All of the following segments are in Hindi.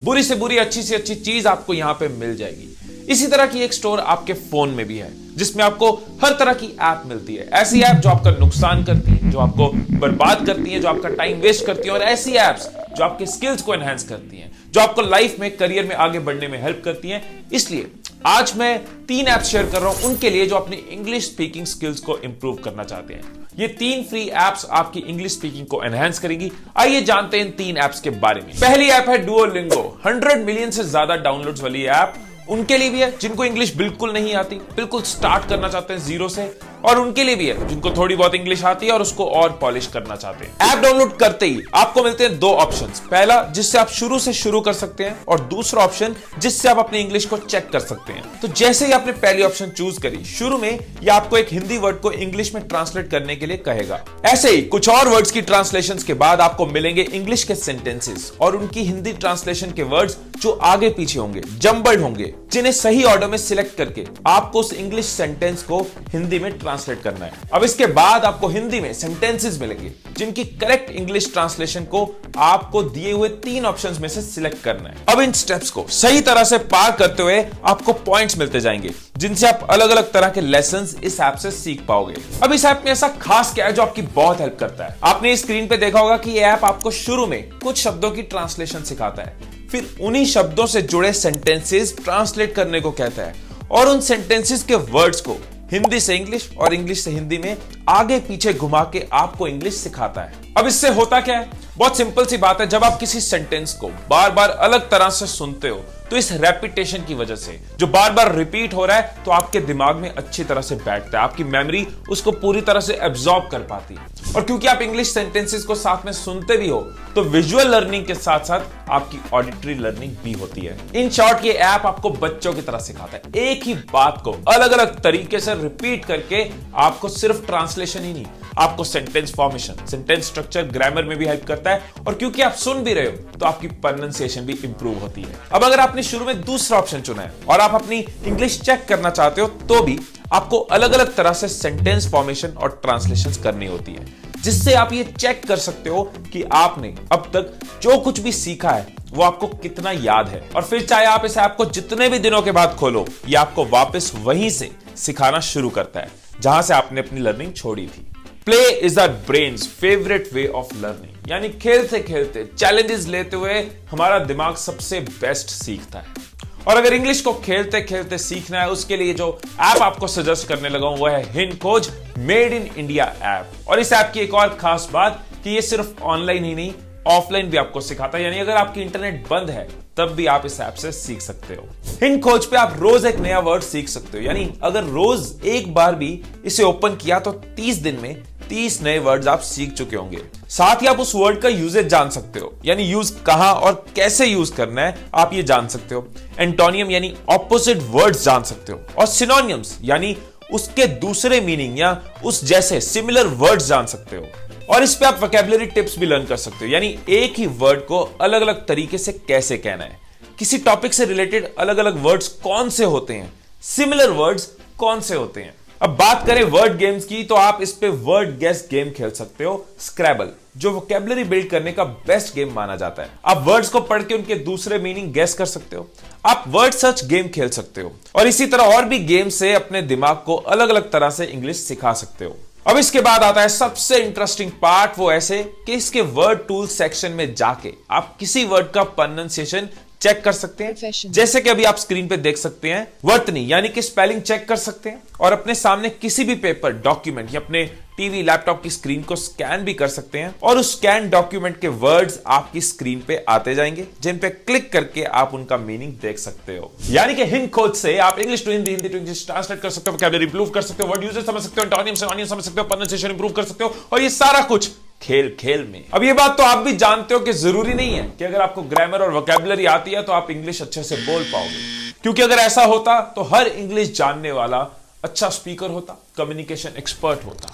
बुरी से बुरी अच्छी से अच्छी चीज आपको यहां पे मिल जाएगी। इसी तरह की एक स्टोर आपके फोन में भी है जिसमें आपको हर तरह की ऐप मिलती है। ऐसी ऐप जो आपका नुकसान करती है, जो आपको बर्बाद करती है, जो आपका टाइम वेस्ट करती है, और ऐसी ऐप्स जो आपके स्किल्स को एनहांस करती हैं, जो आपको लाइफ में करियर में आगे बढ़ने में हेल्प करती हैं। इसलिए आज मैं 3 ऐप्स शेयर कर रहा हूं उनके लिए जो अपनी इंग्लिश स्पीकिंग स्किल्स को इंप्रूव करना चाहते हैं। ये 3 फ्री ऐप्स आपकी इंग्लिश स्पीकिंग को एनहांस करेगी। आइए जानते हैं इन 3 ऐप्स के बारे में। पहली ऐप है डुओलिंगो। 100 मिलियन से ज्यादा डाउनलोड्स वाली ऐप उनके लिए भी है जिनको इंग्लिश बिल्कुल नहीं आती, बिल्कुल स्टार्ट करना चाहते हैं जीरो से, और उनके लिए भी है जिनको थोड़ी बहुत इंग्लिश आती है और उसको और पॉलिश करना चाहते हैं। ऐप डाउनलोड करते ही आपको मिलते हैं 2 ऑप्शंस। पहला जिससे आप शुरू से शुरू कर सकते हैं, और दूसरा ऑप्शन जिससे आप अपनी इंग्लिश को चेक कर सकते हैं। तो जैसे ही आपने पहली ऑप्शन चूज करी, शुरू में ये आपको एक हिंदी वर्ड को इंग्लिश में ट्रांसलेट करने के लिए कहेगा। ऐसे ही कुछ और वर्ड्स की ट्रांसलेशन के बाद आपको मिलेंगे इंग्लिश के सेंटेंसेस और उनकी हिंदी ट्रांसलेशन के वर्ड्स जो आगे पीछे होंगे, जम्बल्ड होंगे, जिन्हें सही ऑर्डर में सिलेक्ट करके आपको उस इंग्लिश सेंटेंस को हिंदी में ट्रांसलेट करना है। अब इसके बाद आपको हिंदी में सेंटेंसेस मिलेंगे जिनकी करेक्ट इंग्लिश ट्रांसलेशन को आपको दिए हुए 3 ऑप्शंस में से सिलेक्ट करना है। अब इन स्टेप्स को सही तरह से पार करते हुए आपको पॉइंट्स मिलते जाएंगे जिनसे आप अलग अलग तरह के लेसन्स इस ऐप से सीख पाओगे। अब इस ऐप में ऐसा खास क्या है जो आपकी बहुत हेल्प करता है? आपने इस स्क्रीन पे देखा होगा कि ये ऐप आपको शुरू में कुछ शब्दों की ट्रांसलेशन सिखाता है, फिर उन्हीं शब्दों से जुड़े सेंटेंसेस ट्रांसलेट करने को कहता है, और उन सेंटेंसेस के वर्ड्स को हिंदी से इंग्लिश और इंग्लिश से हिंदी में आगे पीछे घुमा के आपको इंग्लिश सिखाता है। अब इससे होता क्या है? बहुत सिंपल सी बात है। जब आप किसी सेंटेंस को बार बार अलग तरह से सुनते हो तो इस रेपिटेशन की वजह से जो बार बार रिपीट हो रहा है तो आपके दिमाग में अच्छी तरह से बैठता है, आपकी मेमोरी उसको पूरी तरह से एब्जॉर्ब कर पाती है। और क्योंकि आप इंग्लिश सेंटेंसेस को साथ में सुनते भी हो तो विजुअल लर्निंग के साथ साथ आपकी ऑडिटरी लर्निंग भी होती है। इन शॉर्ट ये ऐप आपको बच्चों की तरह सिखाता है, एक ही बात को अलग अलग तरीके से रिपीट करके आपको सिर्फ ट्रांसलेशन ही नहीं, आपको sentence formation, sentence structure, grammar में भी हेल्प करता है, और क्योंकि आप सुन भी रहे हो तो आपकी प्रोनाउंसिएशन भी इंप्रूव होती है। अब अगर आपने शुरू में दूसरा ऑप्शन चुना है और आप अपनी इंग्लिश चेक करना चाहते हो तो भी आपको अलग अलग तरह से सेंटेंस फॉर्मेशन और ट्रांसलेशन करनी होती है, जिससे आप ये चेक कर सकते हो कि आपने अब तक जो कुछ भी सीखा है वो आपको कितना याद है। और फिर चाहे आप इस ऐप को जितने भी दिनों के बाद खोलो, ये आपको वापस वहीं से सिखाना शुरू करता है जहां से आपने अपनी लर्निंग छोड़ी थी। Play is our brain's favourite way of learning, यानी खेलते खेलते, चैलेंजेस लेते हुए हमारा दिमाग सबसे बेस्ट सीखता है। और अगर इंग्लिश को खेलते खेलते सीखना है, उसके लिए जो ऐप आपको सजेस्ट करने लगा हूं वो है Hind coach made in India app. और इस ऐप की एक और खास बात कि ये सिर्फ ऑनलाइन ही नहीं, ऑफलाइन भी आपको सिखाता है, यानी अगर आपकी इंटरनेट बंद है तब भी आप इस ऐप से सीख सकते हो। हिंद कोच पे आप रोज एक नया वर्ड सीख सकते हो, यानी अगर रोज एक बार भी इसे ओपन किया तो 30 दिन में 30 नए वर्ड्स आप सीख चुके होंगे। साथ ही आप उस वर्ड का यूजेज जान सकते हो, यानी यूज कहां और कैसे यूज करना है आप ये जान सकते हो। एंटोनियम यानी ऑपोजिट वर्ड्स जान सकते हो, और सिनोनियम्स यानी उसके दूसरे मीनिंग या उस जैसे सिमिलर वर्ड्स जान सकते हो। और इस पे आप वोकैबुलरी टिप्स भी लर्न कर सकते हो, यानी एक ही वर्ड को अलग अलग तरीके से कैसे कहना है, किसी टॉपिक से रिलेटेड अलग अलग वर्ड्स कौन से होते हैं, सिमिलर वर्ड्स कौन से होते हैं। अब बात करें वर्ड गेम्स की तो आप इस पे वर्ड गेस गेम खेल सकते हो, स्क्रैबल, जो वोकैबुलरी बिल्ड करने का बेस्ट गेम माना जाता है। आप वर्ड्स को पढ़ के उनके दूसरे मीनिंग गेस कर सकते हो, आप वर्ड सर्च गेम खेल सकते हो, और इसी तरह और भी गेम से अपने दिमाग को अलग अलग तरह से इंग्लिश सिखा सकते हो। अब इसके बाद आता है सबसे इंटरेस्टिंग पार्ट, वो ऐसे कि इसके वर्ड टूल सेक्शन में जाके आप किसी वर्ड का प्रोनाउंसिएशन चेक कर सकते हैं, जैसे कि अभी आप स्क्रीन पे देख सकते हैं। वर्तनी यानी कि स्पेलिंग चेक कर सकते हैं, और अपने सामने किसी भी पेपर, डॉक्यूमेंट या अपने टीवी, लैपटॉप की स्क्रीन को स्कैन भी कर सकते हैं, और उस स्कैन डॉक्यूमेंट के वर्ड्स आपकी स्क्रीन पे आते जाएंगे, जिन पे क्लिक करके आप उनका मीनिंग देख सकते हो। यानी कि हिंद कोच से आप English to Hindi, Hindi to English translate कर सकते हो, वोकैबुलरी इंप्रूव कर सकते हो, वर्ड यूजेस समझ सकते हो, एंटोनियम सिनोनियम समझ सकते हो, प्रोनाउंसिएशन इंप्रूव कर सकते हो, और ये सारा कुछ खेल खेल में। अब ये बात तो आप भी जानते हो कि जरूरी नहीं है कि अगर आपको ग्रामर और वोकैबुलरी आती है तो आप इंग्लिश अच्छे से बोल पाओगे, क्योंकि अगर ऐसा होता तो हर इंग्लिश जानने वाला अच्छा स्पीकर होता, कम्युनिकेशन एक्सपर्ट होता।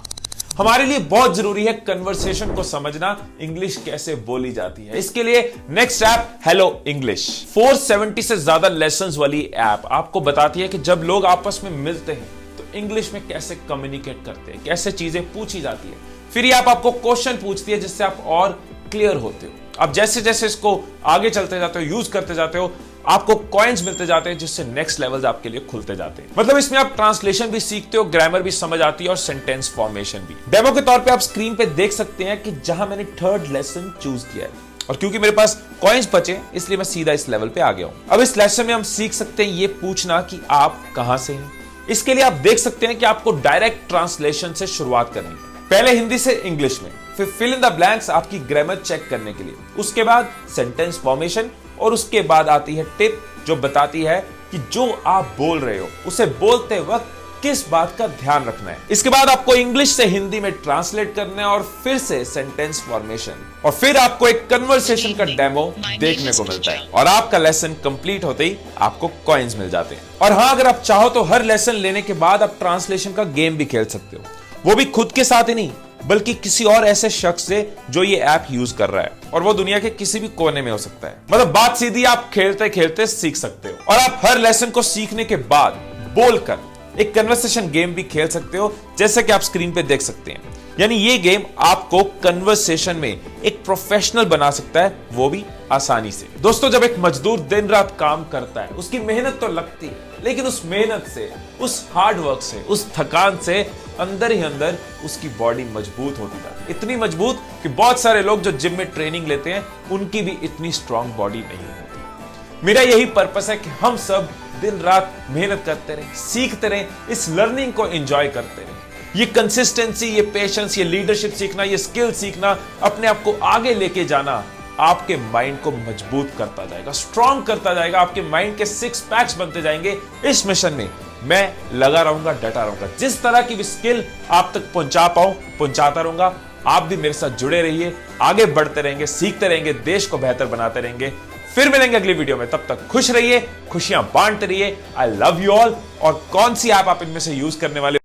हमारे लिए बहुत जरूरी है कन्वर्सेशन को समझना, इंग्लिश कैसे बोली जाती है। इसके लिए नेक्स्ट ऐप हेलो इंग्लिश, 470 से ज्यादा लेसन्स वाली ऐप आपको बताती है कि जब लोग आपस में मिलते हैं तो इंग्लिश में कैसे कम्युनिकेट करते हैं, कैसे चीजें पूछी जाती है। फिर ये ऐप आपको क्वेश्चन पूछती है जिससे आप और क्लियर होते हो। आप जैसे जैसे इसको आगे चलते जाते हो, यूज करते जाते हो, आपको कॉइन्स मिलते जाते हैं, जिससे नेक्स्ट लेवल्स आपके लिए खुलते जाते हैं। मतलब इसमें आप ट्रांसलेशन भी सीखते हो, ग्रामर भी समझ आती है और सेंटेंस फॉर्मेशन भी। डेमो के तौर पे आप स्क्रीन पे देख सकते हैं कि जहां मैंने थर्ड लेसन चूज किया है, और क्योंकि मेरे पास कॉइन्स बचे इसलिए मैं सीधा इस लेवल पे आ गया हूं। अब इस लेसन में हम सीख सकते हैं ये पूछना कि आप कहां से हैं। इसके लिए आप देख सकते हैं कि आपको डायरेक्ट ट्रांसलेशन से शुरुआत करनी है। पहले हिंदी से इंग्लिश में, फिर फिल इन द ब्लैंक्स आपकी ग्रामर चेक करने के लिए, उसके बाद सेंटेंस फॉर्मेशन, और उसके बाद आती है टिप जो बताती है कि जो आप बोल रहे हो उसे बोलते वक्त किस बात का ध्यान रखना है। इसके बाद आपको इंग्लिश से हिंदी में ट्रांसलेट करना है, और फिर से सेंटेंस फॉर्मेशन, और फिर आपको एक कन्वर्सेशन का डेमो देखने को मिलता है, और आपका लेसन कंप्लीट होते ही आपको कॉइन्स मिल जाते हैं। और हां, अगर आप चाहो तो हर लेसन लेने के बाद आप ट्रांसलेशन का गेम भी खेल सकते हो, वो भी खुद के साथ ही नहीं बल्कि किसी और ऐसे शख्स से जो ये ऐप यूज कर रहा है, और वो दुनिया के किसी भी कोने में हो सकता है। मतलब बात सीधी, आप खेलते खेलते सीख सकते हो। और आप हर लेसन को सीखने के बाद बोलकर एक कन्वर्सेशन गेम भी खेल सकते हो, जैसे कि आप स्क्रीन पे देख सकते हैं। यानी ये गेम आपको कन्वर्सेशन में एक प्रोफेशनल बना सकता है, वो भी आसानी से। दोस्तों, जब एक मजदूर दिन रात काम करता है, उसकी मेहनत तो लगती है, लेकिन उस मेहनत से, उस हार्ड वर्क से, उस थकान से अंदर ही अंदर उसकी बॉडी मजबूत होती जाती है। इतनी मजबूत कि बहुत सारे लोग जो जिम में ट्रेनिंग लेते हैं उनकी भी इतनी स्ट्रांग बॉडी नहीं होती। मेरा यही पर्पस है कि हम सब दिन रात मेहनत करते रहे, सीखते रहे, इस लर्निंग को एंजॉय करते रहे। ये कंसिस्टेंसी, ये पेशेंस, ये लीडरशिप सीखना, ये स्किल सीखना, अपने आप को आगे लेके जाना आपके माइंड को मजबूत करता जाएगा, स्ट्रांग करता जाएगा, आपके माइंड के 6 पैक्स बनते जाएंगे। इस मिशन में मैं लगा रहूंगा, डटा रहूंगा। जिस तरह की भी स्किल आप तक पहुंचा पाऊं, पहुंचाता रहूंगा। आप भी मेरे साथ जुड़े रहिए, आगे बढ़ते रहेंगे, सीखते रहेंगे, देश को बेहतर बनाते रहेंगे। फिर मिलेंगे अगली वीडियो में, तब तक खुश रहिए, खुशियां बांटते रहिए। I love you all. और कौन सी ऐप आप इनमें से यूज करने वाले